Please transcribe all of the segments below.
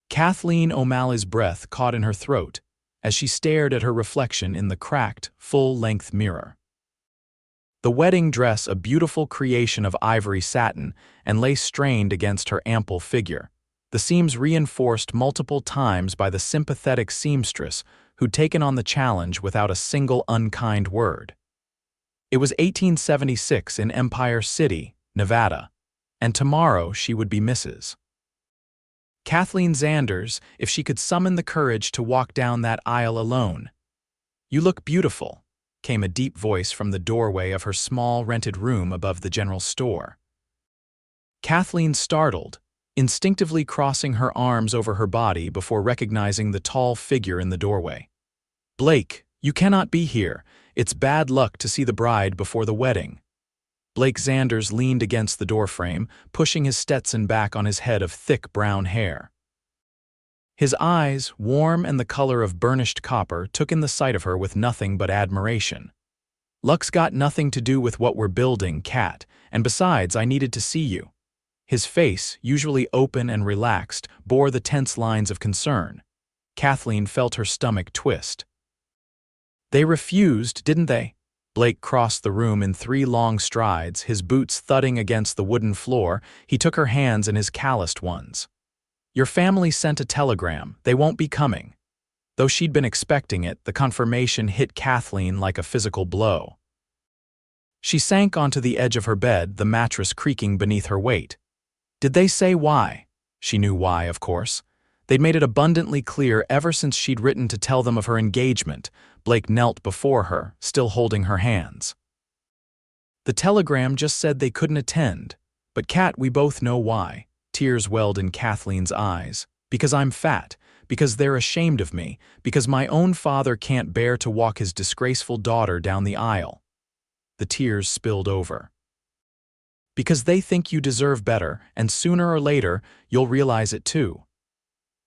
Kathleen O'Malley's breath caught in her throat as she stared at her reflection in the cracked, full-length mirror. The wedding dress, a beautiful creation of ivory satin and lace, strained against her ample figure, the seams reinforced multiple times by the sympathetic seamstress who'd taken on the challenge without a single unkind word. It was 1876 in Empire City, Nevada, and tomorrow she would be Mrs. Kathleen Zanders, if she could summon the courage to walk down that aisle alone. "You look beautiful," came a deep voice from the doorway of her small rented room above the general store. Kathleen startled, instinctively crossing her arms over her body before recognizing the tall figure in the doorway. "Blake, you cannot be here. It's bad luck to see the bride before the wedding." Blake Zanders leaned against the doorframe, pushing his Stetson back on his head of thick brown hair. His eyes, warm and the color of burnished copper, took in the sight of her with nothing but admiration. "Luck's got nothing to do with what we're building, Kat, and besides, I needed to see you." His face, usually open and relaxed, bore the tense lines of concern. Kathleen felt her stomach twist. "They refused, didn't they?" Blake crossed the room in 3 long strides, his boots thudding against the wooden floor. He took her hands in his calloused ones. "Your family sent a telegram. They won't be coming." Though she'd been expecting it, the confirmation hit Kathleen like a physical blow. She sank onto the edge of her bed, the mattress creaking beneath her weight. Did they say why? She knew why, of course. They'd made it abundantly clear ever since she'd written to tell them of her engagement. Blake knelt before her, still holding her hands. "The telegram just said they couldn't attend. But Kat, we both know why." Tears welled in Kathleen's eyes. "Because I'm fat. Because they're ashamed of me. Because my own father can't bear to walk his disgraceful daughter down the aisle." The tears spilled over. "Because they think you deserve better, and sooner or later, you'll realize it too."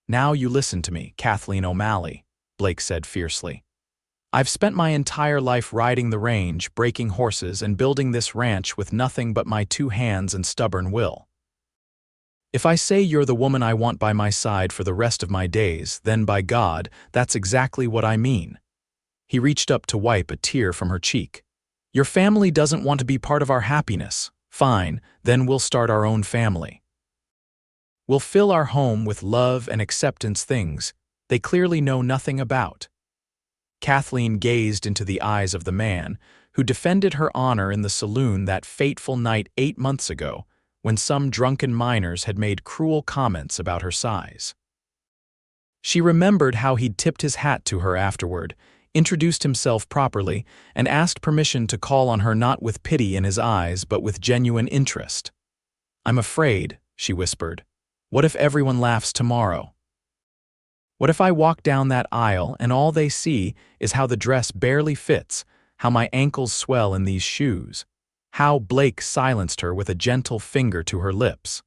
"Now you listen to me, Kathleen O'Malley," Blake said fiercely. "I've spent my entire life riding the range, breaking horses, and building this ranch with nothing but my 2 hands and stubborn will. If I say you're the woman I want by my side for the rest of my days, then by God, that's exactly what I mean." He reached up to wipe a tear from her cheek. "Your family doesn't want to be part of our happiness. Fine, then we'll start our own family. We'll fill our home with love and acceptance, things they clearly know nothing about." Kathleen gazed into the eyes of the man who defended her honor in the saloon that fateful night 8 months ago when some drunken miners had made cruel comments about her size. She remembered how he'd tipped his hat to her afterward, introduced himself properly, and asked permission to call on her not with pity in his eyes but with genuine interest. "I'm afraid," she whispered. "What if everyone laughs tomorrow? What if I walk down that aisle and all they see is how the dress barely fits, how my ankles swell in these shoes, how—" Blake silenced her with a gentle finger to her lips.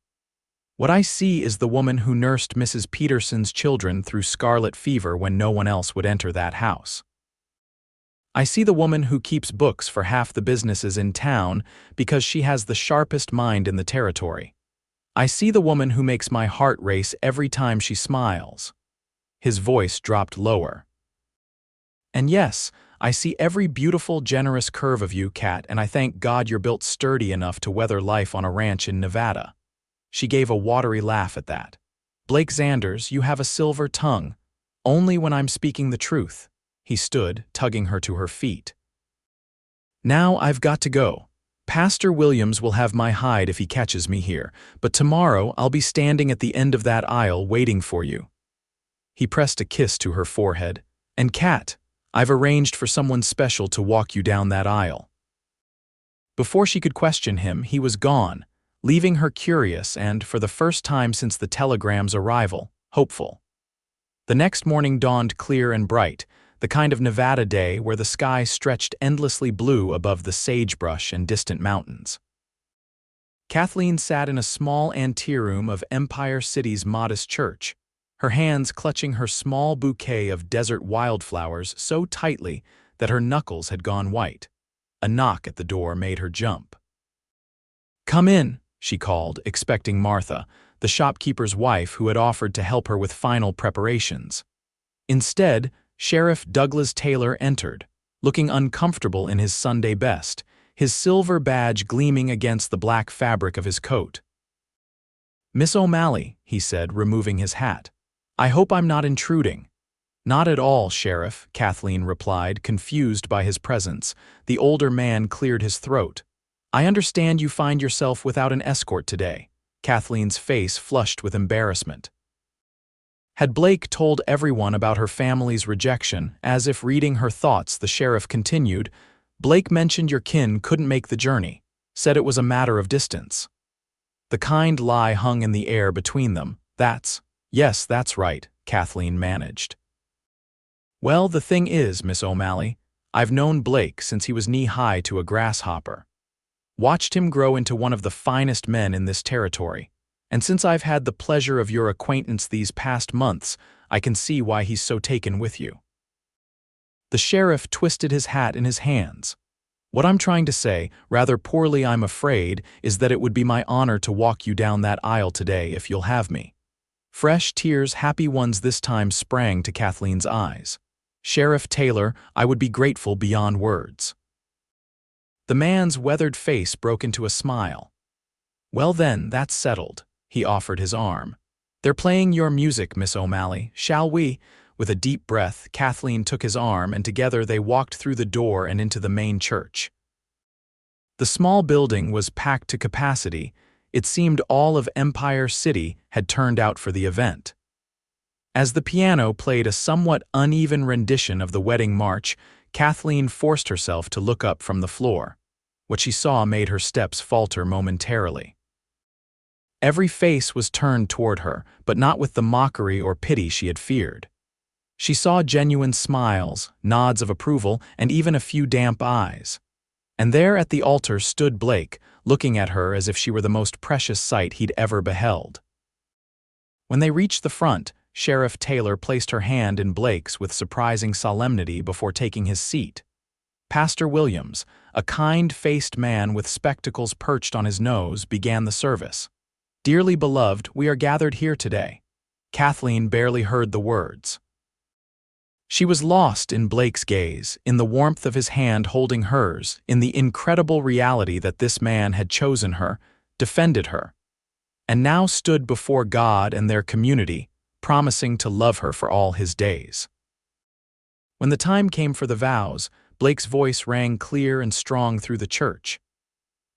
"What I see is the woman who nursed Mrs. Peterson's children through scarlet fever when no one else would enter that house. I see the woman who keeps books for half the businesses in town because she has the sharpest mind in the territory. I see the woman who makes my heart race every time she smiles." His voice dropped lower. "And yes, I see every beautiful, generous curve of you, Kat, and I thank God you're built sturdy enough to weather life on a ranch in Nevada." She gave a watery laugh at that. "Blake Zanders, you have a silver tongue. Only when I'm speaking the truth." He stood, tugging her to her feet. "Now I've got to go. Pastor Williams will have my hide if he catches me here, but tomorrow I'll be standing at the end of that aisle waiting for you." He pressed a kiss to her forehead. "And Kat, I've arranged for someone special to walk you down that aisle." Before she could question him, he was gone, leaving her curious and, for the first time since the telegram's arrival, hopeful. The next morning dawned clear and bright, the kind of Nevada day where the sky stretched endlessly blue above the sagebrush and distant mountains. Kathleen sat in a small anteroom of Empire City's modest church, her hands clutching her small bouquet of desert wildflowers so tightly that her knuckles had gone white. A knock at the door made her jump. "Come in," she called, expecting Martha, the shopkeeper's wife who had offered to help her with final preparations. Instead, Sheriff Douglas Taylor entered, looking uncomfortable in his Sunday best, his silver badge gleaming against the black fabric of his coat. "Miss O'Malley," he said, removing his hat. "I hope I'm not intruding." "Not at all, Sheriff," Kathleen replied, confused by his presence. The older man cleared his throat. "I understand you find yourself without an escort today." Kathleen's face flushed with embarrassment. Had Blake told everyone about her family's rejection? As if reading her thoughts, the sheriff continued, "Blake mentioned your kin couldn't make the journey, said it was a matter of distance." The kind lie hung in the air between them. Yes, that's right," Kathleen managed. "Well, the thing is, Miss O'Malley, I've known Blake since he was knee-high to a grasshopper. Watched him grow into one of the finest men in this territory. And since I've had the pleasure of your acquaintance these past months, I can see why he's so taken with you." The sheriff twisted his hat in his hands. "What I'm trying to say, rather poorly I'm afraid, is that it would be my honor to walk you down that aisle today if you'll have me." Fresh tears, happy ones this time, sprang to Kathleen's eyes. "Sheriff Taylor, I would be grateful beyond words." The man's weathered face broke into a smile. "Well then, that's settled." He offered his arm. "They're playing your music, Miss O'Malley. Shall we?" With a deep breath, Kathleen took his arm, and together they walked through the door and into the main church. The small building was packed to capacity. It seemed all of Empire City had turned out for the event. As the piano played a somewhat uneven rendition of the wedding march, Kathleen forced herself to look up from the floor. What she saw made her steps falter momentarily. Every face was turned toward her, but not with the mockery or pity she had feared. She saw genuine smiles, nods of approval, and even a few damp eyes. And there at the altar stood Blake, looking at her as if she were the most precious sight he'd ever beheld. When they reached the front, Sheriff Taylor placed her hand in Blake's with surprising solemnity before taking his seat. Pastor Williams, a kind-faced man with spectacles perched on his nose, began the service. "Dearly beloved, we are gathered here today." Kathleen barely heard the words. She was lost in Blake's gaze, in the warmth of his hand holding hers, in the incredible reality that this man had chosen her, defended her, and now stood before God and their community, promising to love her for all his days. When the time came for the vows, Blake's voice rang clear and strong through the church.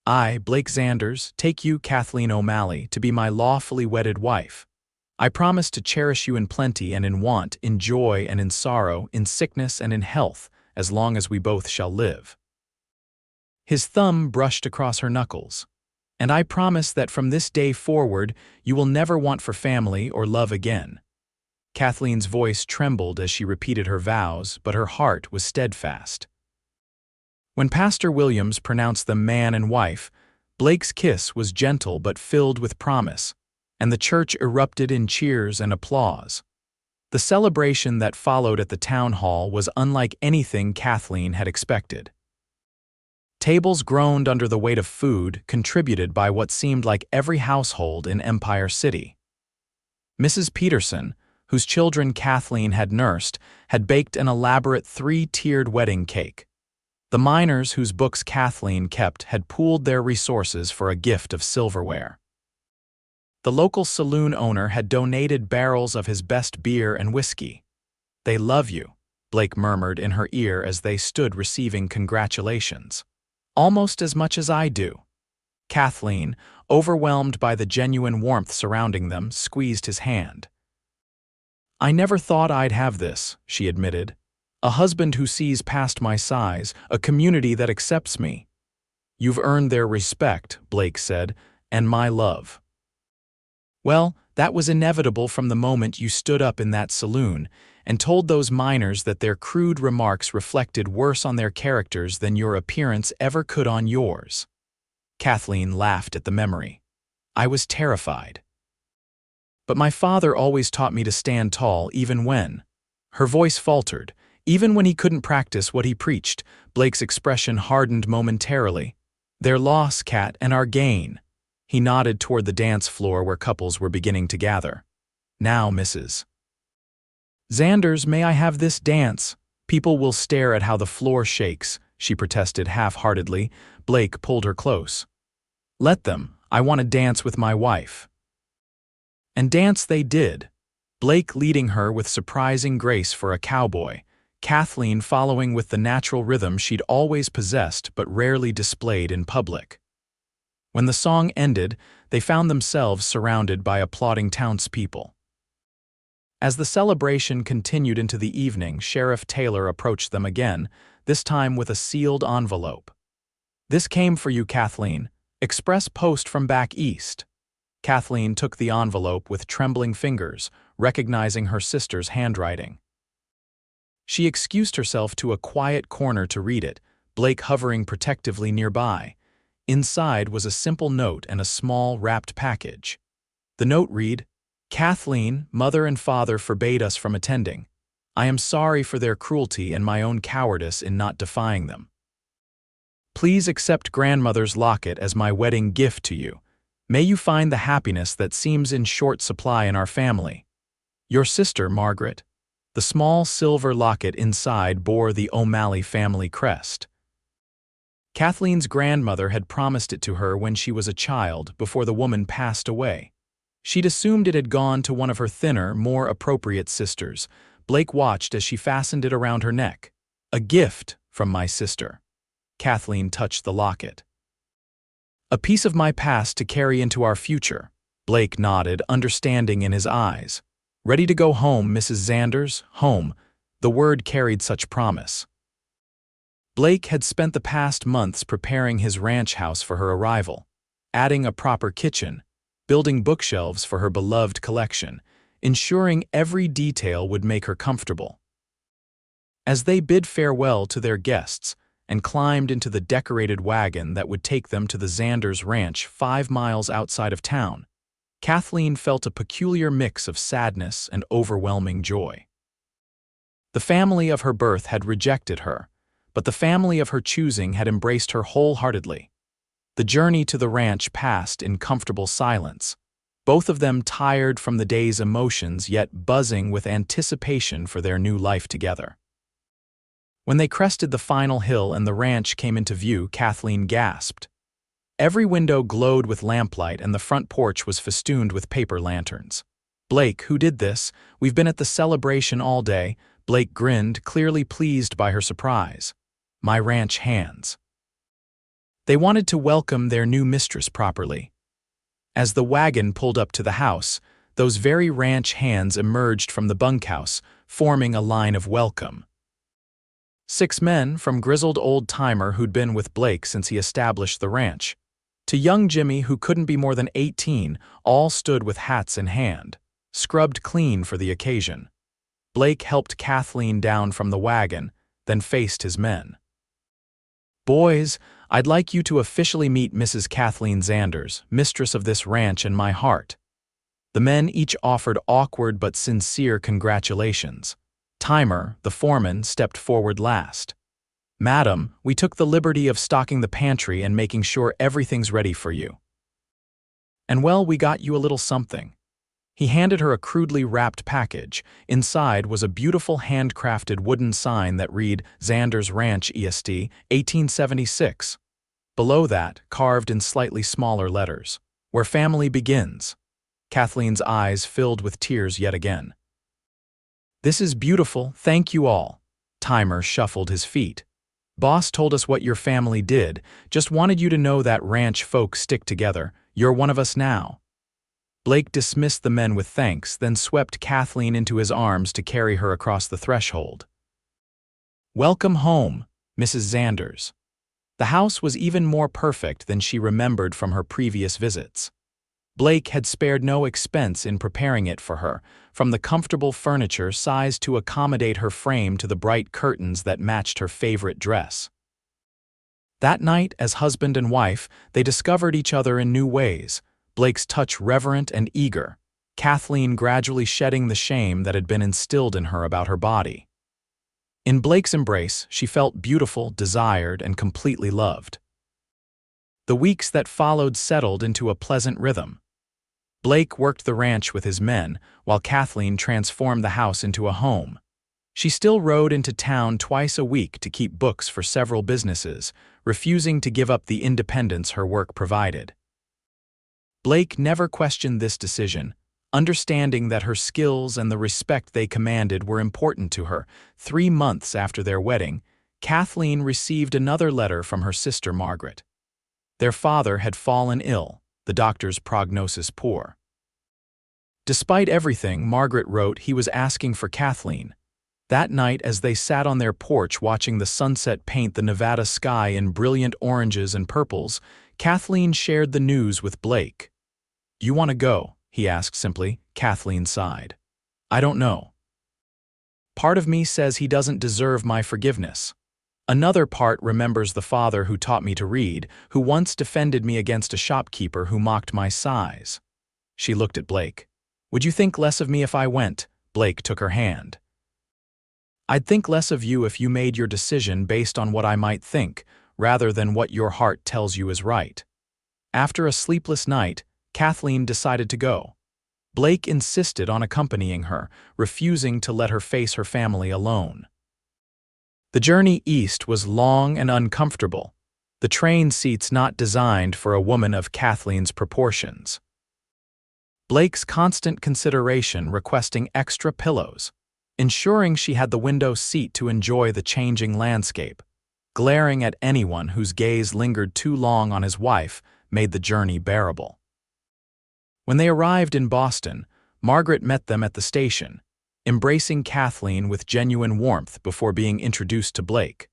"I, Blake Zanders, take you, Kathleen O'Malley, to be my lawfully wedded wife. I promise to cherish you in plenty and in want, in joy and in sorrow, in sickness and in health, as long as we both shall live." His thumb brushed across her knuckles. "And I promise that from this day forward, you will never want for family or love again." Kathleen's voice trembled as she repeated her vows, but her heart was steadfast. When Pastor Williams pronounced them man and wife, Blake's kiss was gentle but filled with promise, and the church erupted in cheers and applause. The celebration that followed at the town hall was unlike anything Kathleen had expected. Tables groaned under the weight of food contributed by what seemed like every household in Empire City. Mrs. Peterson, whose children Kathleen had nursed, had baked an elaborate three-tiered wedding cake. The miners whose books Kathleen kept had pooled their resources for a gift of silverware. The local saloon owner had donated barrels of his best beer and whiskey. "They love you," Blake murmured in her ear as they stood receiving congratulations. "Almost as much as I do." Kathleen, overwhelmed by the genuine warmth surrounding them, squeezed his hand. "I never thought I'd have this," she admitted. "A husband who sees past my size, a community that accepts me." "You've earned their respect," Blake said, "and my love." "Well, that was inevitable from the moment you stood up in that saloon and told those miners that their crude remarks reflected worse on their characters than your appearance ever could on yours." Kathleen laughed at the memory. "I was terrified. But my father always taught me to stand tall even when—" Her voice faltered. Even when he couldn't practice what he preached, Blake's expression hardened momentarily. "Their loss, Kat, and our gain." He nodded toward the dance floor where couples were beginning to gather. Now, Mrs. Zanders, may I have this dance? People will stare at how the floor shakes, she protested half-heartedly. Blake pulled her close. Let them. I want to dance with my wife. And dance they did, Blake leading her with surprising grace for a cowboy, Kathleen following with the natural rhythm she'd always possessed but rarely displayed in public. When the song ended, they found themselves surrounded by applauding townspeople. As the celebration continued into the evening, Sheriff Taylor approached them again, this time with a sealed envelope. This came for you, Kathleen. Express post from back east. Kathleen took the envelope with trembling fingers, recognizing her sister's handwriting. She excused herself to a quiet corner to read it, Blake hovering protectively nearby. Inside was a simple note and a small, wrapped package. The note read, Kathleen, mother and father forbade us from attending. I am sorry for their cruelty and my own cowardice in not defying them. Please accept grandmother's locket as my wedding gift to you. May you find the happiness that seems in short supply in our family. Your sister, Margaret. The small silver locket inside bore the O'Malley family crest. Kathleen's grandmother had promised it to her when she was a child before the woman passed away. She'd assumed it had gone to one of her thinner, more appropriate sisters. Blake watched as she fastened it around her neck. A gift from my sister. Kathleen touched the locket. A piece of my past to carry into our future. Blake nodded, understanding in his eyes. Ready to go home, Mrs. Zanders, home. The word carried such promise. Blake had spent the past months preparing his ranch house for her arrival, adding a proper kitchen, building bookshelves for her beloved collection, ensuring every detail would make her comfortable. As they bid farewell to their guests and climbed into the decorated wagon that would take them to the Zanders Ranch 5 miles outside of town, Kathleen felt a peculiar mix of sadness and overwhelming joy. The family of her birth had rejected her, but the family of her choosing had embraced her wholeheartedly. The journey to the ranch passed in comfortable silence, both of them tired from the day's emotions yet buzzing with anticipation for their new life together. When they crested the final hill and the ranch came into view, Kathleen gasped. Every window glowed with lamplight and the front porch was festooned with paper lanterns. Blake, who did this? We've been at the celebration all day. Blake grinned, clearly pleased by her surprise. My ranch hands. They wanted to welcome their new mistress properly. As the wagon pulled up to the house, those very ranch hands emerged from the bunkhouse, forming a line of welcome. 6 men, from grizzled old-timer who'd been with Blake since he established the ranch, to young Jimmy who couldn't be more than 18, all stood with hats in hand, scrubbed clean for the occasion. Blake helped Kathleen down from the wagon, then faced his men. Boys, I'd like you to officially meet Mrs. Kathleen Zanders, mistress of this ranch and my heart. The men each offered awkward but sincere congratulations. Timer, the foreman, stepped forward last. Madam, we took the liberty of stocking the pantry and making sure everything's ready for you. And well, we got you a little something. He handed her a crudely wrapped package. Inside was a beautiful handcrafted wooden sign that read, Zanders Ranch EST, 1876. Below that, carved in slightly smaller letters, Where Family Begins. Kathleen's eyes filled with tears yet again. This is beautiful, thank you all. Timer shuffled his feet. Boss told us what your family did, just wanted you to know that ranch folks stick together. You're one of us now. Blake dismissed the men with thanks, then swept Kathleen into his arms to carry her across the threshold. Welcome home, Mrs. Zanders. The house was even more perfect than she remembered from her previous visits. Blake had spared no expense in preparing it for her, from the comfortable furniture sized to accommodate her frame to the bright curtains that matched her favorite dress. That night, as husband and wife, they discovered each other in new ways, Blake's touch reverent and eager, Kathleen gradually shedding the shame that had been instilled in her about her body. In Blake's embrace, she felt beautiful, desired, and completely loved. The weeks that followed settled into a pleasant rhythm. Blake worked the ranch with his men, while Kathleen transformed the house into a home. She still rode into town twice a week to keep books for several businesses, refusing to give up the independence her work provided. Blake never questioned this decision, understanding that her skills and the respect they commanded were important to her. 3 months after their wedding, Kathleen received another letter from her sister Margaret. Their father had fallen ill, the doctor's prognosis poor. Despite everything, Margaret wrote, he was asking for Kathleen. That night, as they sat on their porch watching the sunset paint the Nevada sky in brilliant oranges and purples, Kathleen shared the news with Blake. "You want to go?" he asked simply. Kathleen sighed. "I don't know. Part of me says he doesn't deserve my forgiveness. Another part remembers the father who taught me to read, who once defended me against a shopkeeper who mocked my size." She looked at Blake. "Would you think less of me if I went?" Blake took her hand. "I'd think less of you if you made your decision based on what I might think, rather than what your heart tells you is right." After a sleepless night, Kathleen decided to go. Blake insisted on accompanying her, refusing to let her face her family alone. The journey east was long and uncomfortable, the train seats not designed for a woman of Kathleen's proportions. Blake's constant consideration requesting extra pillows, ensuring she had the window seat to enjoy the changing landscape, glaring at anyone whose gaze lingered too long on his wife made the journey bearable. When they arrived in Boston, Margaret met them at the station, embracing Kathleen with genuine warmth before being introduced to Blake.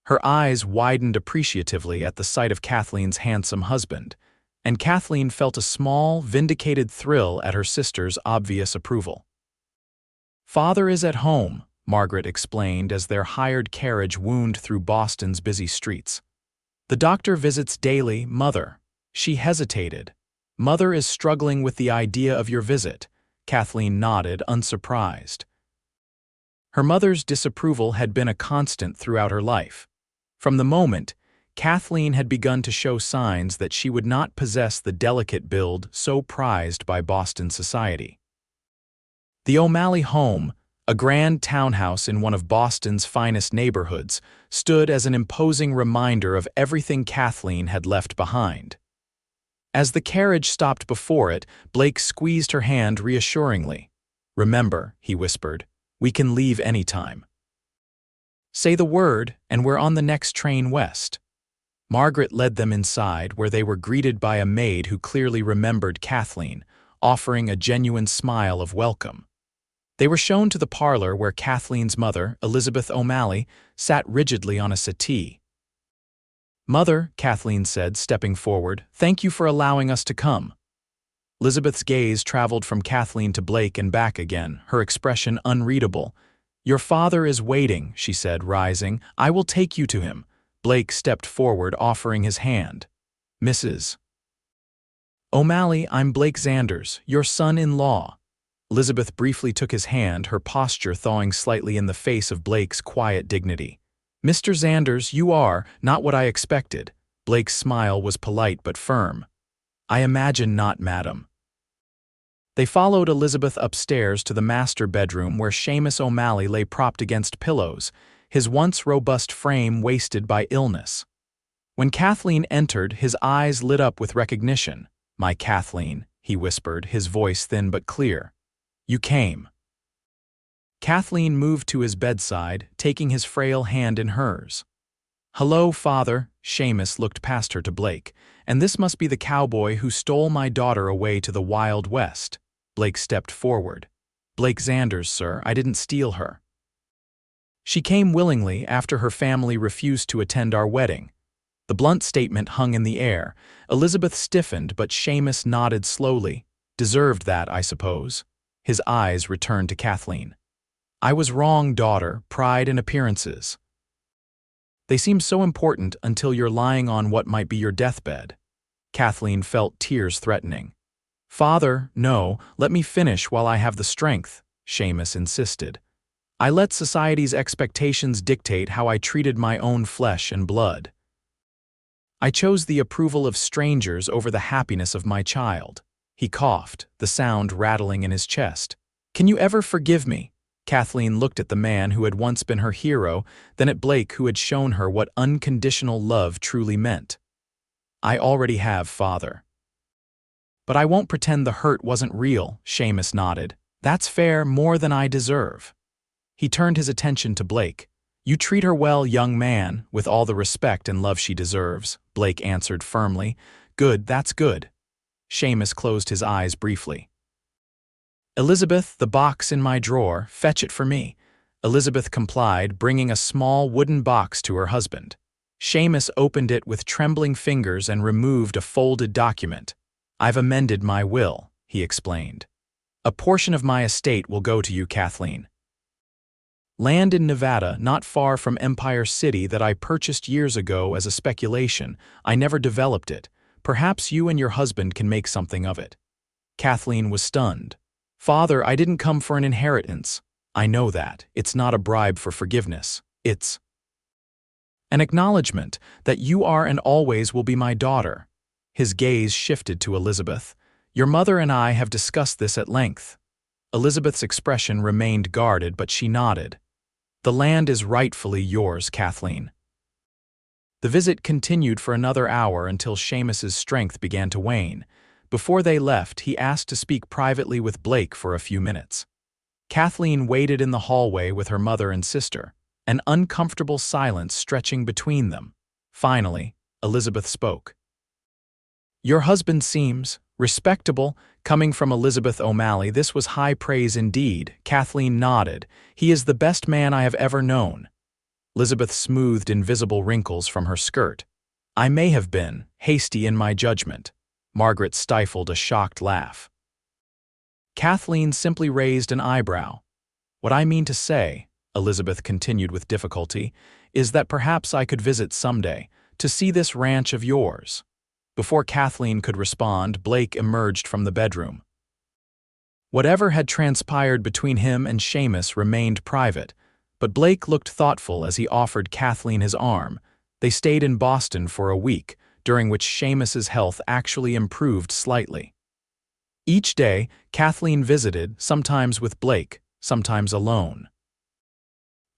Her eyes widened appreciatively at the sight of Kathleen's handsome husband, and Kathleen felt a small, vindicated thrill at her sister's obvious approval. "Father is at home," Margaret explained as their hired carriage wound through Boston's busy streets. "The doctor visits daily, Mother." She hesitated. "Mother is struggling with the idea of your visit." Kathleen nodded, unsurprised. Her mother's disapproval had been a constant throughout her life. From the moment, Kathleen had begun to show signs that she would not possess the delicate build so prized by Boston society. The O'Malley home, a grand townhouse in one of Boston's finest neighborhoods, stood as an imposing reminder of everything Kathleen had left behind. As the carriage stopped before it, Blake squeezed her hand reassuringly. "Remember," he whispered, "we can leave anytime. Say the word, and we're on the next train west." Margaret led them inside, where they were greeted by a maid who clearly remembered Kathleen, offering a genuine smile of welcome. They were shown to the parlor where Kathleen's mother, Elizabeth O'Malley, sat rigidly on a settee. "Mother," Kathleen said, stepping forward, "thank you for allowing us to come." Elizabeth's gaze traveled from Kathleen to Blake and back again, her expression unreadable. "Your father is waiting," she said, rising. "I will take you to him." Blake stepped forward, offering his hand. "Mrs. O'Malley, I'm Blake Zanders, your son-in-law." Elizabeth briefly took his hand, her posture thawing slightly in the face of Blake's quiet dignity. "Mr. Zanders, you are not what I expected." Blake's smile was polite but firm. "I imagine not, madam." They followed Elizabeth upstairs to the master bedroom where Seamus O'Malley lay propped against pillows, his once robust frame wasted by illness. When Kathleen entered, his eyes lit up with recognition. "My Kathleen," he whispered, his voice thin but clear. "You came." Kathleen moved to his bedside, taking his frail hand in hers. "Hello, Father." Seamus looked past her to Blake. "And this must be the cowboy who stole my daughter away to the Wild West." Blake stepped forward. "Blake Zanders, sir, I didn't steal her. She came willingly after her family refused to attend our wedding." The blunt statement hung in the air. Elizabeth stiffened, but Seamus nodded slowly. "Deserved that, I suppose." His eyes returned to Kathleen. "I was wrong, daughter, pride and appearances. They seem so important until you're lying on what might be your deathbed." Kathleen felt tears threatening. "Father, no, let me finish while I have the strength," Seamus insisted. "I let society's expectations dictate how I treated my own flesh and blood." I chose the approval of strangers over the happiness of my child. He coughed, the sound rattling in his chest. Can you ever forgive me? Kathleen looked at the man who had once been her hero, then at Blake who had shown her what unconditional love truly meant. I already have, Father. But I won't pretend the hurt wasn't real, Seamus nodded. That's fair, more than I deserve. He turned his attention to Blake. You treat her well, young man, with all the respect and love she deserves, Blake answered firmly. Good, that's good. Seamus closed his eyes briefly. Elizabeth, the box in my drawer, fetch it for me. Elizabeth complied, bringing a small wooden box to her husband. Seamus opened it with trembling fingers and removed a folded document. I've amended my will, he explained. A portion of my estate will go to you, Kathleen. Land in Nevada, not far from Empire City, that I purchased years ago as a speculation. I never developed it. Perhaps you and your husband can make something of it. Kathleen was stunned. Father, I didn't come for an inheritance. I know that. It's not a bribe for forgiveness. It's an acknowledgement that you are and always will be my daughter. His gaze shifted to Elizabeth. Your mother and I have discussed this at length. Elizabeth's expression remained guarded, but she nodded. The land is rightfully yours, Kathleen. The visit continued for another hour until Seamus's strength began to wane. Before they left, he asked to speak privately with Blake for a few minutes. Kathleen waited in the hallway with her mother and sister, an uncomfortable silence stretching between them. Finally, Elizabeth spoke. Your husband seems respectable. Coming from Elizabeth O'Malley, this was high praise indeed. Kathleen nodded. He is the best man I have ever known. Elizabeth smoothed invisible wrinkles from her skirt. I may have been hasty in my judgment. Margaret stifled a shocked laugh. Kathleen simply raised an eyebrow. What I mean to say, Elizabeth continued with difficulty, is that perhaps I could visit someday to see this ranch of yours. Before Kathleen could respond, Blake emerged from the bedroom. Whatever had transpired between him and Seamus remained private, but Blake looked thoughtful as he offered Kathleen his arm. They stayed in Boston for a week, during which Seamus's health actually improved slightly. Each day, Kathleen visited, sometimes with Blake, sometimes alone.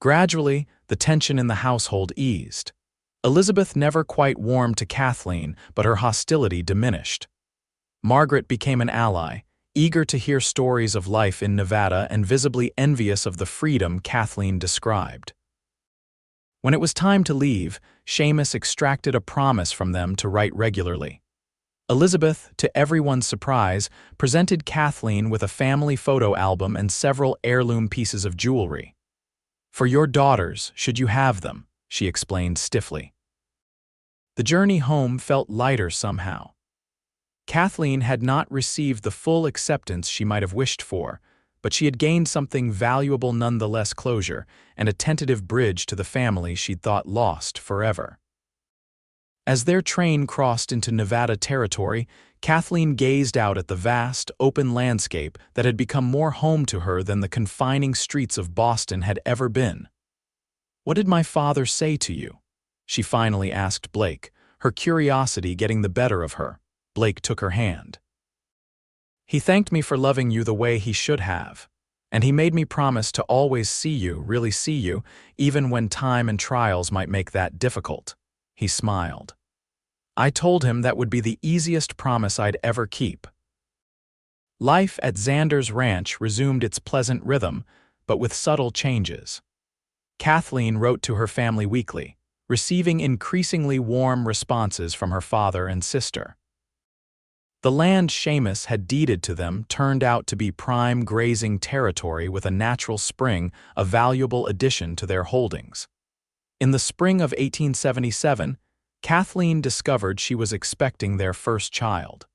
Gradually, the tension in the household eased. Elizabeth never quite warmed to Kathleen, but her hostility diminished. Margaret became an ally, eager to hear stories of life in Nevada and visibly envious of the freedom Kathleen described. When it was time to leave, Seamus extracted a promise from them to write regularly. Elizabeth, to everyone's surprise, presented Kathleen with a family photo album and several heirloom pieces of jewelry. For your daughters, should you have them, she explained stiffly. The journey home felt lighter somehow. Kathleen had not received the full acceptance she might have wished for, but she had gained something valuable nonetheless: closure and a tentative bridge to the family she'd thought lost forever. As their train crossed into Nevada territory, Kathleen gazed out at the vast, open landscape that had become more home to her than the confining streets of Boston had ever been. What did my father say to you? She finally asked Blake, her curiosity getting the better of her. Blake took her hand. He thanked me for loving you the way he should have, and he made me promise to always see you, really see you, even when time and trials might make that difficult. He smiled. I told him that would be the easiest promise I'd ever keep. Life at Xander's ranch resumed its pleasant rhythm, but with subtle changes. Kathleen wrote to her family weekly, receiving increasingly warm responses from her father and sister. The land Seamus had deeded to them turned out to be prime grazing territory with a natural spring, a valuable addition to their holdings. In the spring of 1877, Kathleen discovered she was expecting their first child.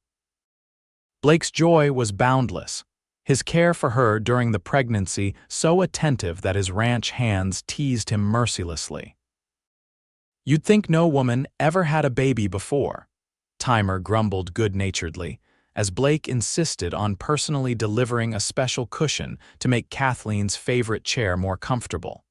Blake's joy was boundless, his care for her during the pregnancy so attentive that his ranch hands teased him mercilessly. You'd think no woman ever had a baby before, Timer grumbled good-naturedly, as Blake insisted on personally delivering a special cushion to make Kathleen's favorite chair more comfortable.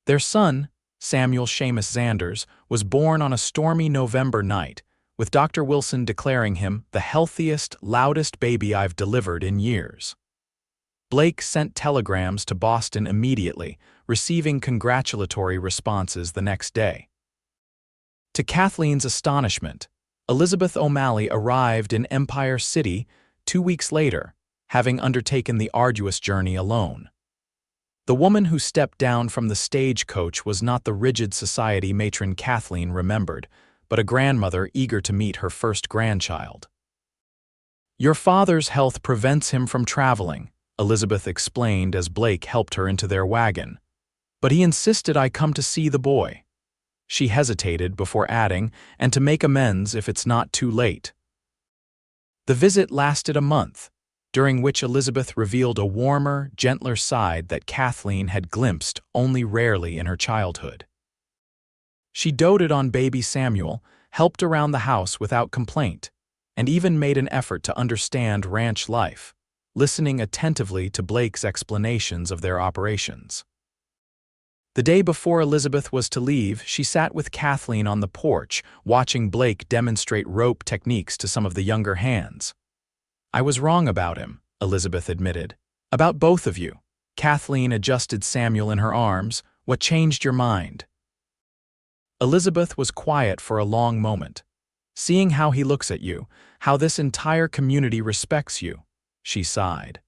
Their son, Samuel Seamus Zanders, was born on a stormy November night, with Dr. Wilson declaring him the healthiest, loudest baby I've delivered in years. Blake sent telegrams to Boston immediately, receiving congratulatory responses the next day. To Kathleen's astonishment, Elizabeth O'Malley arrived in Empire City 2 weeks later, having undertaken the arduous journey alone. The woman who stepped down from the stagecoach was not the rigid society matron Kathleen remembered, but a grandmother eager to meet her first grandchild. "Your father's health prevents him from traveling," Elizabeth explained as Blake helped her into their wagon. "But he insisted I come to see the boy." She hesitated before adding, "and to make amends if it's not too late." The visit lasted a month, during which Elizabeth revealed a warmer, gentler side that Kathleen had glimpsed only rarely in her childhood. She doted on baby Samuel, helped around the house without complaint, and even made an effort to understand ranch life, listening attentively to Blake's explanations of their operations. The day before Elizabeth was to leave, she sat with Kathleen on the porch, watching Blake demonstrate rope techniques to some of the younger hands. "I was wrong about him," Elizabeth admitted. "About both of you." Kathleen adjusted Samuel in her arms. "What changed your mind?" Elizabeth was quiet for a long moment. "Seeing how he looks at you, how this entire community respects you," she sighed.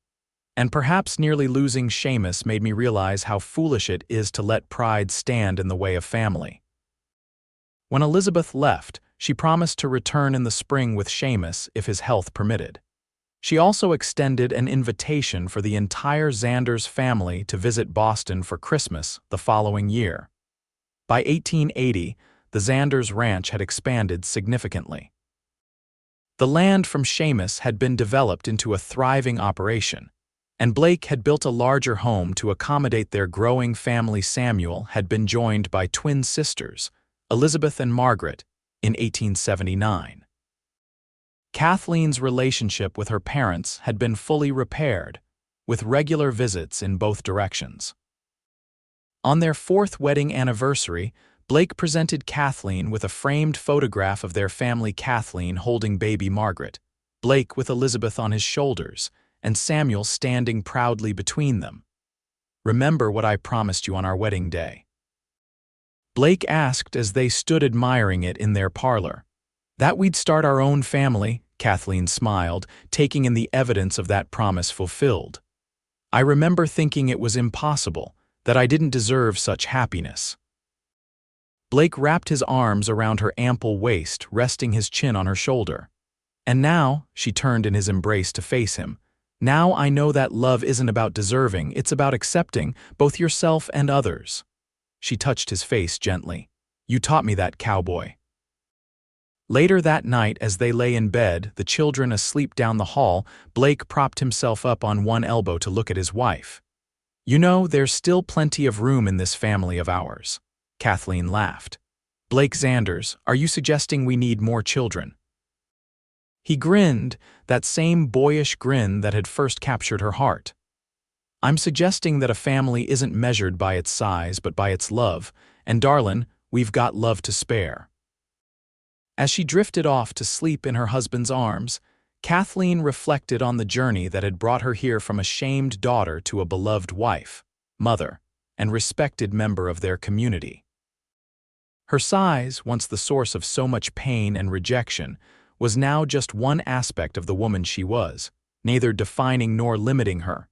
"And perhaps nearly losing Seamus made me realize how foolish it is to let pride stand in the way of family." When Elizabeth left, she promised to return in the spring with Seamus if his health permitted. She also extended an invitation for the entire Zanders family to visit Boston for Christmas the following year. By 1880, the Zanders ranch had expanded significantly. The land from Seamus had been developed into a thriving operation, and Blake had built a larger home to accommodate their growing family. Samuel had been joined by twin sisters, Elizabeth and Margaret, in 1879. Kathleen's relationship with her parents had been fully repaired, with regular visits in both directions. On their 4th wedding anniversary, Blake presented Kathleen with a framed photograph of their family, Kathleen holding baby Margaret, Blake with Elizabeth on his shoulders, and Samuel standing proudly between them. "Remember what I promised you on our wedding day?" Blake asked as they stood admiring it in their parlor. "That we'd start our own family," Kathleen smiled, taking in the evidence of that promise fulfilled. "I remember thinking it was impossible, that I didn't deserve such happiness." Blake wrapped his arms around her ample waist, resting his chin on her shoulder. "And now," she turned in his embrace to face him, "now I know that love isn't about deserving, it's about accepting, both yourself and others." She touched his face gently. "You taught me that, Cowboy." Later that night, as they lay in bed, the children asleep down the hall, Blake propped himself up on one elbow to look at his wife. "You know, there's still plenty of room in this family of ours." Kathleen laughed. "Blake Zanders, are you suggesting we need more children?" He grinned, that same boyish grin that had first captured her heart. "I'm suggesting that a family isn't measured by its size but by its love, and darlin', we've got love to spare." As she drifted off to sleep in her husband's arms, Kathleen reflected on the journey that had brought her here from a shamed daughter to a beloved wife, mother, and respected member of their community. Her size, once the source of so much pain and rejection, was now just one aspect of the woman she was, neither defining nor limiting her.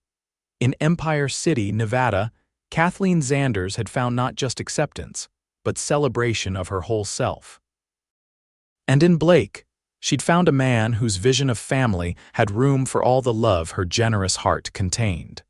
In Empire City, Nevada, Kathleen Zanders had found not just acceptance, but celebration of her whole self. And in Blake, she'd found a man whose vision of family had room for all the love her generous heart contained.